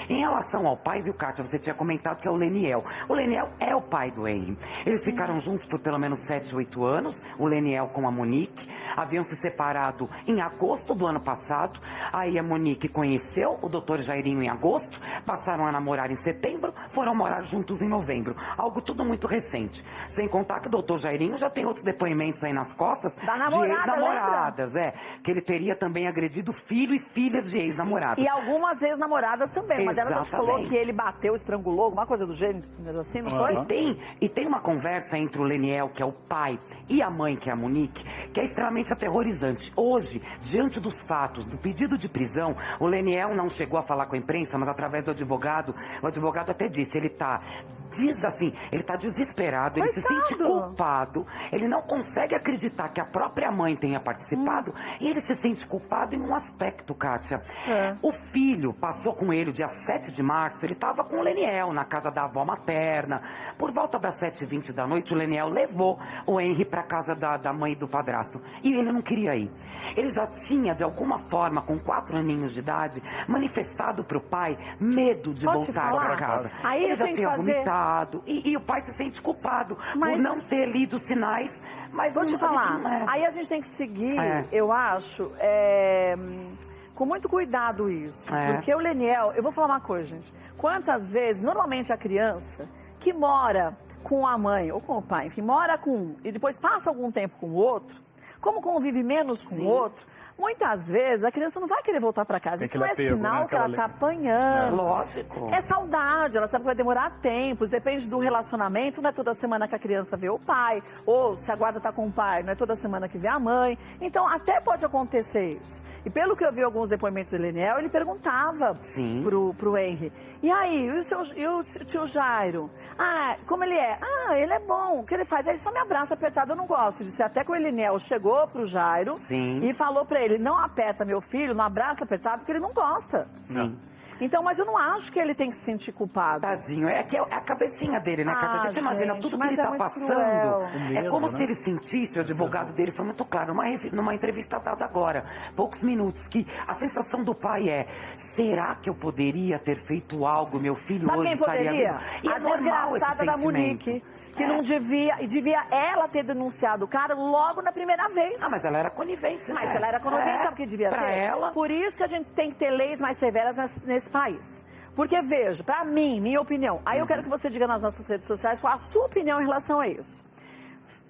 Em relação ao pai, viu, Kátia, você tinha comentado que é o Leniel. O Leniel é o pai do Henry. Eles ficaram juntos por pelo menos 7, 8 anos, o Leniel com a Monique. Haviam se separado em agosto do ano passado. Aí a Monique conheceu o Dr. Jairinho em agosto, passaram a namorar em setembro, foram morar juntos em novembro. Algo tudo muito recente. Sem contar que o Dr. Jairinho já tem outros depoimentos aí nas costas Da de namorada, ex-namoradas, que ele teria também agredido filho e filhas de ex-namoradas. E algumas ex-namoradas também. Uma delas Exatamente. falou que ele bateu, estrangulou, alguma coisa do gênero assim, não foi? E tem uma conversa entre o Leniel, que é o pai, e a mãe, que é a Monique, que é extremamente aterrorizante. Hoje, diante dos fatos, do pedido de prisão, o Leniel não chegou a falar com a imprensa, mas através do advogado, o advogado até disse, ele tá desesperado, ele se sente culpado, ele não consegue acreditar que a própria mãe tenha participado e ele se sente culpado em um aspecto, Kátia. O filho passou com ele dia 7 de março, ele estava com o Leniel na casa da avó materna. Por volta das 7h20 da noite, o Leniel levou o Henry para casa da mãe do padrasto e ele não queria ir. Ele já tinha, de alguma forma, com 4 aninhos de idade, manifestado para o pai medo de voltar para casa. Aí ele já tinha vomitado. E o pai se sente culpado por não ter lido sinais, mas vou te falar, aí a gente tem que seguir, eu acho, com muito cuidado isso, porque o Leniel, eu vou falar uma coisa, gente, quantas vezes, normalmente a criança que mora com a mãe ou com o pai, enfim, mora com um e depois passa algum tempo com o outro, como convive menos com o outro, muitas vezes a criança não vai querer voltar para casa. Isso não é sinal que ela está apanhando. Lógico. É saudade, ela sabe que vai demorar tempos, depende do relacionamento, não é toda semana que a criança vê o pai, ou se a guarda está com o pai, não é toda semana que vê a mãe. Então, até pode acontecer isso. E pelo que eu vi alguns depoimentos do Leniel, ele perguntava pro Henry, e aí, e o tio Jairo? Como ele é? Ele é bom, o que ele faz? Ele só me abraça apertado, eu não gosto disso. Até que o Leniel chegou pro Jairo e falou pra ele, não aperta meu filho, não abraça apertado, porque ele não gosta. Então, mas eu não acho que ele tem que se sentir culpado. Tadinho, é a cabecinha dele, né, Cátia? A gente imagina tudo que ele tá passando. É como se ele sentisse, o advogado dele foi muito claro, numa entrevista dada agora, poucos minutos, que a sensação do pai é, será que eu poderia ter feito algo, meu filho Sabe hoje quem estaria poderia? E a desgraçada da Monique, que não devia ela ter denunciado o cara logo na primeira vez. Mas ela era conivente, né? Mas ela era conivente, sabe o que devia ter? Ela. Por isso que a gente tem que ter leis mais severas nesse país. Porque, veja, pra mim, minha opinião, aí eu quero que você diga nas nossas redes sociais qual a sua opinião em relação a isso.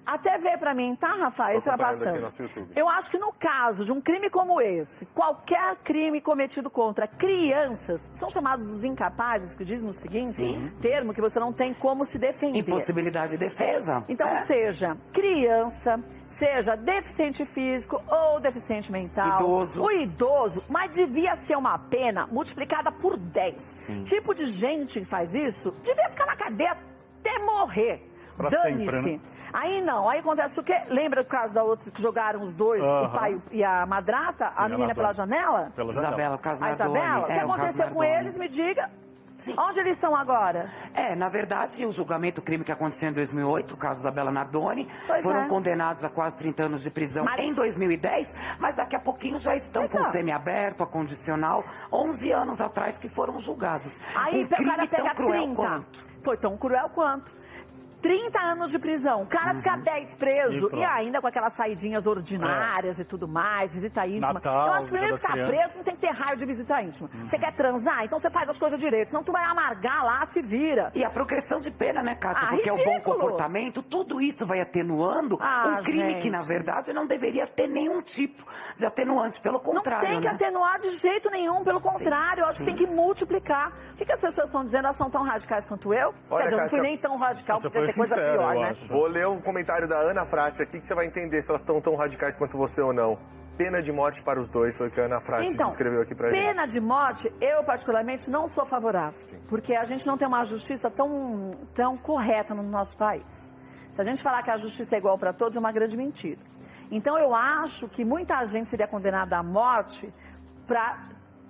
Até ver pra mim, tá, Rafael? Isso tá passando. Eu acho que no caso de um crime como esse, qualquer crime cometido contra crianças, são chamados os incapazes, que diz no seguinte termo, que você não tem como se defender. Impossibilidade de defesa. Então, seja criança, seja deficiente físico ou deficiente mental. O idoso, mas devia ser uma pena multiplicada por 10. Tipo de gente que faz isso, devia ficar na cadeia até morrer. Dane-se. Né? Aí não, aí acontece o quê? Lembra do caso da outra que jogaram os dois, o pai e a madrasta, a menina pela janela? Isabela, o caso a Isabela? O que aconteceu com eles, me diga? Onde eles estão agora? Na verdade, o julgamento, o crime que aconteceu em 2008, o caso da Isabela Nardoni, foram condenados a quase 30 anos de prisão em 2010, mas daqui a pouquinho já estão com semiaberto, a condicional, 11 anos atrás que foram julgados. Aí o cara pega 30. Foi tão cruel quanto. 30 anos de prisão, o cara fica 10 preso e ainda com aquelas saidinhas ordinárias e tudo mais, visita íntima. Natal, eu acho que primeiro ficar preso não tem que ter raio de visita íntima. Você quer transar? Então você faz as coisas direito, senão tu vai amargar lá, se vira. E a progressão de pena, né, Cátia? Porque ridículo. é o bom comportamento, tudo isso vai atenuando um crime que, na verdade, não deveria ter nenhum tipo de atenuante, pelo contrário. Não tem que atenuar de jeito nenhum, pelo contrário, eu acho que tem que multiplicar. O que as pessoas estão dizendo? Elas são tão radicais quanto eu? Olha, quer dizer, eu não fui Kátia, nem tão radical, porque tem coisa pior, né? Vou ler um comentário da Ana Frati aqui que você vai entender se elas estão tão radicais quanto você ou não. Pena de morte para os dois, foi o que a Ana Frati escreveu aqui pra gente. Pena de morte, eu particularmente não sou favorável. Porque a gente não tem uma justiça tão correta no nosso país. Se a gente falar que a justiça é igual para todos, é uma grande mentira. Então eu acho que muita gente seria condenada à morte para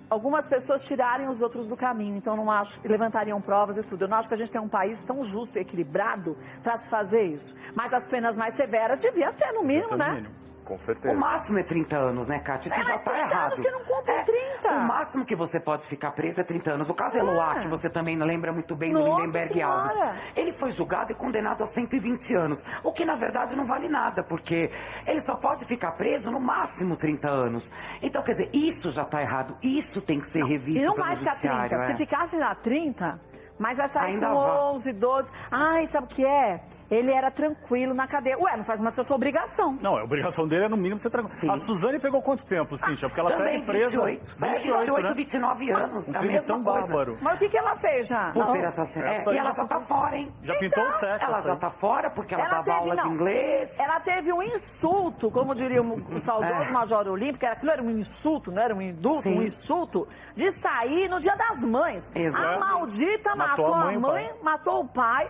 algumas pessoas tirarem os outros do caminho. Então, não acho que levantariam provas e tudo. Eu não acho que a gente tem um país tão justo e equilibrado para se fazer isso. Mas as penas mais severas devia ter, no mínimo, né? Com certeza. O máximo é 30 anos, né, Kátia? Isso já tá 30 errado. anos que não cumpre 30. O máximo que você pode ficar preso é 30 anos. O caso Eloá, que você também lembra muito bem do Nossa Lindenberg Senhora. Alves, ele foi julgado e condenado a 120 anos. O que, na verdade, não vale nada, porque ele só pode ficar preso no máximo 30 anos. Então, quer dizer, isso já tá errado. Isso tem que ser revisto E não pelo vai ficar judiciário. 30. Se ficasse na 30, mas vai sair Ainda com vai. 11, 12. Ai, sabe o que é? Ele era tranquilo na cadeia. Ué, não faz mais que a sua obrigação. Não, a obrigação dele é no mínimo ser tranquilo. Sim. A Suzane pegou quanto tempo, Cíntia? Porque ela Também segue presa. 28. 28, 29 anos. Um A crime mesma tão coisa. bárbaro. Mas o que ela fez já? Por Não. ter assassinado. Essa aí E ela já já tá fora, hein? Já pintou o 7. Ela já tá fora porque ela dava aula de não. inglês. Ela teve um insulto, como diria o saudoso Major Olímpico, aquilo era um insulto, não era um indulto, Sim. um insulto, de sair no Dia das Mães. Exato. A maldita matou a mãe, matou o pai,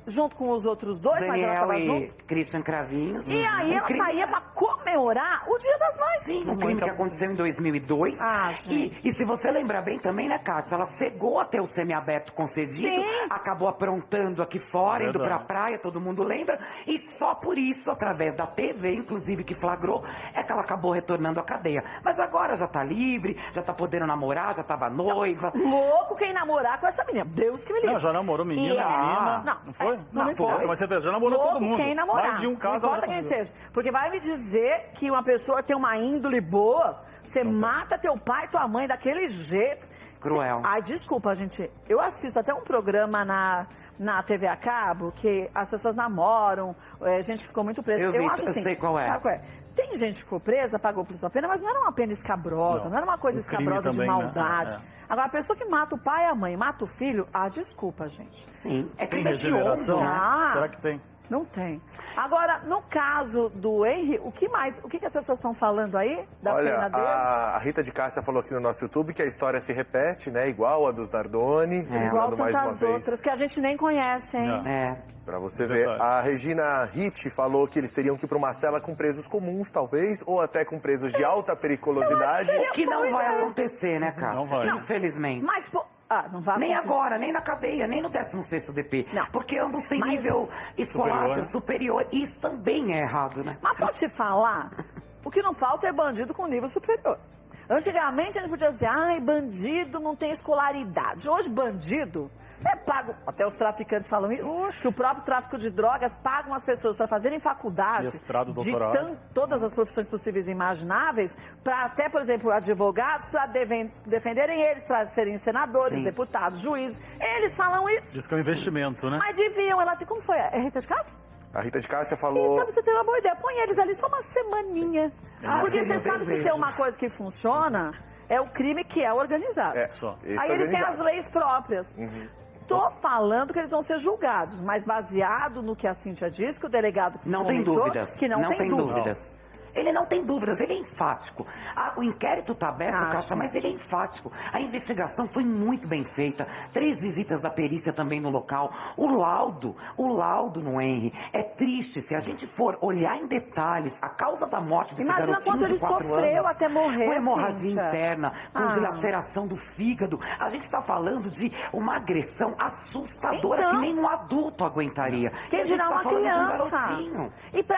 junto com os outros dois, mas ela Daniel estava e junto. Christian Cravinhos. E aí ela crime- saía para comemorar o Dia das Mães. Sim, um crime que aconteceu em 2002. Ah, gente. E se você lembrar bem também, né, Kátia? Ela chegou a ter o semiaberto concedido, Sim. acabou aprontando aqui fora, indo Verdade. pra praia, todo mundo lembra. E só por isso, através da TV, inclusive, que flagrou, é que ela acabou retornando à cadeia. Mas agora já tá livre, já tá podendo namorar, já tava noiva. Louco quem namorar com essa menina. Deus que me livre. Não, já namorou menina, E- menina. Não foi? não foi. foi. Mas você já namorou Louco todo mundo. quem namorar. Mais de um não caso. ela importa já quem conseguiu. seja. Porque vai me dizer que uma pessoa tem uma índole boa, você mata teu pai e tua mãe daquele jeito. Cruel. Ai, desculpa, gente. Eu assisto até um programa na TV a cabo que as pessoas namoram, gente que ficou muito presa. Eu vi, acho eu assim, sei qual é. sabe qual é? Tem gente que ficou presa, pagou por sua pena, mas não era uma pena escabrosa, não era uma coisa Um crime escabrosa de também, né? maldade. É. Agora, a pessoa que mata o pai e a mãe, mata o filho, desculpa, gente. Sim, é Tem crime regeneração? hediondo, né? Ah. Será que tem? Não tem. Agora, no caso do Henry, o que mais? O que as pessoas estão falando aí da Olha, pena dele? a Rita de Cássia falou aqui no nosso YouTube que a história se repete, né? Igual a dos Nardoni. Igual Lembrando mais uma tantas vez. outras que a gente nem conhece, hein? Não. É. Pra você ver. Verdade. A Regina Ritt falou que eles teriam que ir pra uma cela com presos comuns, talvez, ou até com presos de alta periculosidade. O que não vai acontecer, né, Kátia? Não vai. Infelizmente. Mas, pô, não vai Nem acontecer. agora, nem na cadeia, nem no 16º DP. Não. Porque ambos têm Mas- nível escolar Superior. superior. Isso também é errado, né? Mas pode te falar, o que não falta é bandido com nível superior. Antigamente a gente podia dizer, ai, bandido não tem escolaridade. Hoje, bandido é pago, até os traficantes falam isso, que o próprio tráfico de drogas pagam as pessoas para fazerem faculdade Mestrado, de doutorado. todas as profissões possíveis e imagináveis, para até, por exemplo, advogados, para defenderem eles, para serem senadores, Sim. deputados, juízes. Eles falam isso. Diz que é um investimento, né? Mas deviam, como foi? É Rita de Cássia? A Rita de Cássia falou. Então você tem uma boa ideia. Põe eles ali só uma semaninha. Porque seria você um sabe que desejo. tem uma coisa que funciona, é o crime que é organizado. Só. Esse Aí eles têm as organizado. leis próprias. Tô falando que eles vão ser julgados, mas baseado no que a Cíntia disse, que o delegado Não tem comentou, dúvidas. que não tem dúvida. dúvidas. Ele não tem dúvidas, ele é enfático. O inquérito está aberto, Acho. Kátia, mas ele é enfático. A investigação foi muito bem feita. 3 visitas da perícia também no local. O laudo no Henry é triste. Se a gente for olhar em detalhes a causa da morte desse Imagina garotinho quanto de ele 4 sofreu anos, até morrer, com hemorragia Cíntia. interna, com Ah. dilaceração do fígado. A gente está falando de uma agressão assustadora Então. que nem um adulto aguentaria. Quem E a gente dirá tá uma falando de um criança? garotinho. E pra